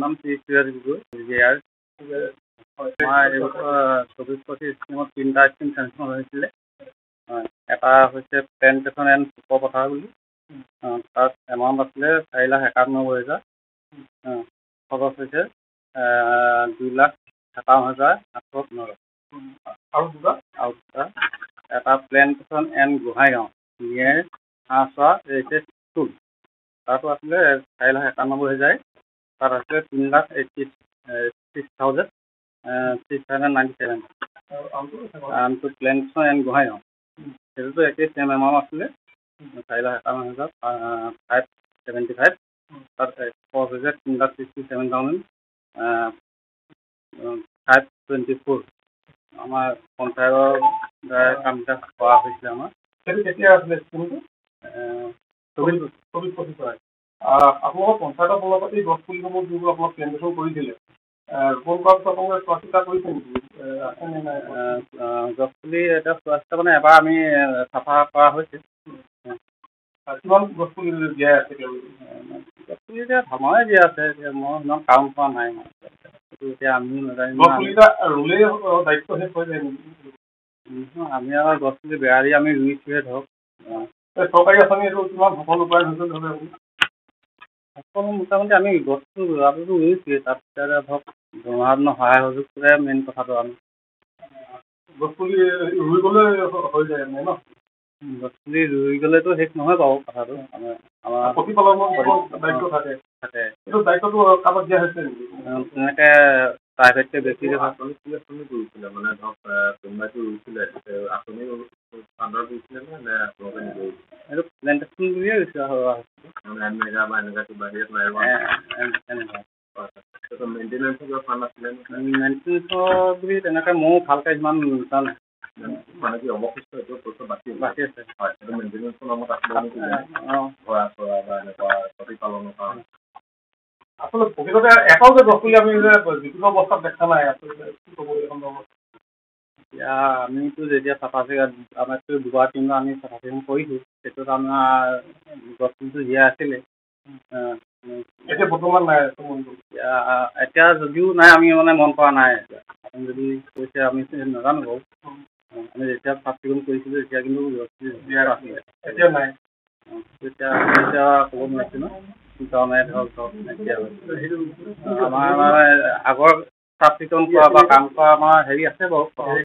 নাম শ্ৰী গগৈ আমাৰ এইবছৰ 24-25 স্কিমত 3টা স্কিম চেংচন হৈছিলে। এটা হৈছে প্লেণ্টেশ্যন এণ্ড চুকৰ পথাৰ বুলি, তাত এমাউণ্ট আছিলে 4,91,000। খৰচ হৈছে 2,57,815। আৰু দুটা এটা প্লেণ্টেশ্যন এণ্ড গোহাঁইগাঁও নিয়েৰ হাঁহচোৱা ৰেজিষ্টেড স্কুল, তাতো আছিলে 4,91,000। তাত আছিলে 3,86,697। আনটো প্লেণ্টেশ্যন এণ্ড গোহাঁইগাঁও, সেইটোতো একেই ছেম এমাউণ্ট আছিলে 4,57,575। তাত খৰচ হৈছে 3,67,524। আমাৰ পঞ্চায়তৰ দ্বাৰা কামবিলাক কৰা হৈছিলে। আমাৰ সেইটো কেতিয়া আছিলে স্কিমটো? 24-25 হয়। আপোনালোকৰ পঞ্চায়তৰ ফালৰ পৰা এই গছ পুলিসমূহ যিবোৰ আপোনাক প্লেণ্টেশ্যন কৰিছিলে, ৰোপণ কৰাৰ পিছত আপোনালোকে চোৱা চিতা কৰিছে নেকি? গছ পুলি এতিয়া চোৱা চিতা মানে এবাৰ আমি চাফা কৰা হৈছে। কিমান গছ পুলি দিয়াই আছে? গছ পুলি এতিয়া ধামৰে দিয়া আছে। এতিয়া মই ইমান কাম কৰা নাই, সেইটো এতিয়া আমি নাজানিম। গছ পুলি ৰুলেই দায়িত্ব শেষ হৈ যায় নেকি? আমি আৰু গছ পুলি বেৰা দি আমি ৰুইছোহে ধৰক। চৰকাৰী আঁচনি এইটো কিমান সফল ৰূপায়ণ হৈছে ধৰক আপুনি? সফল মোটামুটি আমি গছটো ৰোৱাটোতো ৰুইছোৱে, তাত এতিয়া ধৰক জনসাধাৰণৰ সহায় সহযোগটোহে মেইন কথাটো। আমি গছ পুলি ৰুই গ'লে হৈ যায় ন? গছ পুলি ৰুই গ'লেতো শেষ নহয় বাৰু কথাটো। আমাৰ প্ৰতিপালনৰ দায়িত্ব থাকে। এইটো দায়িত্বটো কাৰোবাক দিয়া হৈছে নেকি? তেনেকৈ প্ৰাইভেটকৈ ব্যক্তিগত কৰিছিলে, মানে ধৰক কোনোবাইতো ৰুইছিলে আঁচনি ফাণ্ডত ৰুইছিলে নে এইটো প্লেণ্টেশ্যন বুলিয়ে ৰুইছে মেইনটেনেঞ্চৰ ফাণ্ড আছিলে। মেইনটেনেঞ্চৰ বুলি তেনেকৈ ময়ো ভালকৈ ইমান নাজানো। মানে কি অৱশিষ্ট এইটো পইচা বাকী আছে। হয়, সেইটো মেইনটেনেঞ্চৰ নামত আছিলে ভৰা চৰা বা এনেকুৱা প্ৰতিপালনৰ কাৰণে। আচলতে প্ৰকৃততে এটাও যে গছ পুলি আমি যিকোনো অৱস্থাত দেখা নাই, আচলতে কি ক'ব এই সন্দৰ্ভত? এতিয়া আমিতো যেতিয়া চাফা চিকুণ আমাৰতো 2-3বাৰ আমি চাফা চিকুণ কৰিছোঁ, সেইটোত আমাৰ গছ পুলিটো জীয়াই আছিলে। এতিয়া বৰ্তমান নাই। এতিয়া যদিও নাই, আমি মানে মন কৰা নাই। আপুনি যদি কৈছে আমি নাজানো বাৰু। আমি যেতিয়া চাফ চিকুণ কৰিছিলোঁ তেতিয়া কিন্তু গছ পুলি জীয়াই আছিলে। এতিয়া নাই। এতিয়া ক'ব নোৱাৰিছোঁ ন, কি কাৰণে ধৰক নাইকিয়া হৈছে। আমাৰ আগৰ চাফ চিকুণ কৰা বা কাম কৰা আমাৰ হেৰি আছে বাৰু।